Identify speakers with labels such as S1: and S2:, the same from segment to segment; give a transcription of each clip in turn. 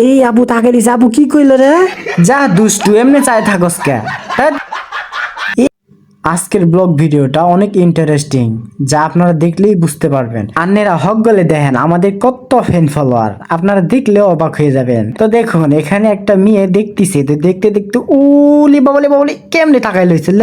S1: এই আবু তাকালি আবু কি কইল রে? যা দুষ্টু এমনি চায় থাকস কে? ধ্যাৎ। আজকের ব্লগ ভিডিওটা অনেক ইন্টারেস্টিং, যা আপনারা দেখলেই বুঝতে পারবেন। আন্নেরা হক গলে দেখেন আমাদের কত ফ্যান ফলোয়ার, আপনারা দেখলেও অবাক হয়ে যাবেন। তো দেখুন এখানে একটা মেয়ে দেখতেছে, তো দেখতে দেখতে উলি বাবলি বাবলি কেমনে তাকাই লইছিল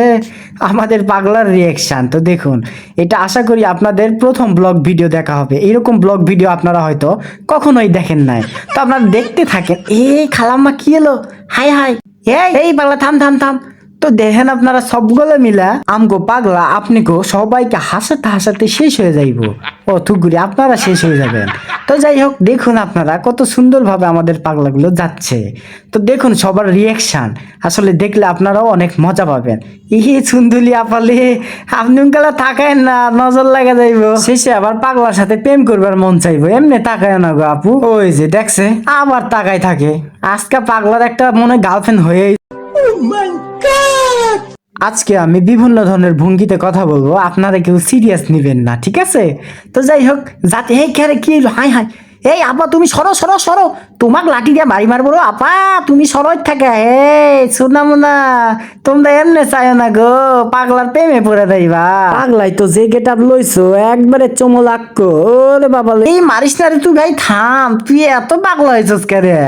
S1: আমাদের পাগলার রিয়াকশন। তো দেখুন এটা আশা করি আপনাদের প্রথম ব্লগ ভিডিও দেখা হবে। এরকম ব্লগ ভিডিও আপনারা হয়তো কখনোই দেখেন নাই। তো আপনারা দেখতে থাকেন। এই খালাম্মা কি এলো? High high. এই পাগলা থাম থাম থাম। তো দেখেন আপনারা সবগুলো মিলা আমগো পাগলা আপনিকো সবাইকে হাসাতে হাসাতে শেষ হয়ে যাইব। ও থুগুরি আপনারা শেষ হয়ে যাবেন। তো যাই হোক দেখুন আপনারা কত সুন্দরভাবে আমাদের পাগলাগুলো যাচ্ছে। তো দেখুন সবার রিয়াকশন, আসলে দেখলে আপনারাও অনেক মজা পাবেন। ইহে সুন্দুলি আপালে আপনি উনকালা তাকায় না, নজর লাগা যাইব। শেষে আবার পাগলার সাথে প্রেম করবার মন চাইবো, এমনি তাকায় না গো আপু। ওই যে দেখছে আবার তাকায় থাকে। আজকে পাগলার একটা মনে গার্লফ্রেন্ড হয়ে। আজকে আমি বিভিন্ন ধরনের ভঙ্গিতে কথা বলবো, আপনারা কেউ সিরিয়াস নেবেন না, ঠিক আছে? তো যাই হোক, যাতে এই খেয়ারে কি হইলো? High high. এই আপা তুমি সরো সরো সরো, তোমাক লাঠি দিয়ে বাড়ি মারবো। আপা তুমি সরো থাকে। এই শোনা মোনা, তোমরা এমনে চায় না গো, পাগলার প্রেমে পড়ে যাইবা। পাগলাই তো যে গেট আপ লইছো একবারে চমলাক্ক। ওরে বাবা, এই মারিস না রে তুই, ভাই থাম, তুই এত পাগলা হয়েছিস কে রে?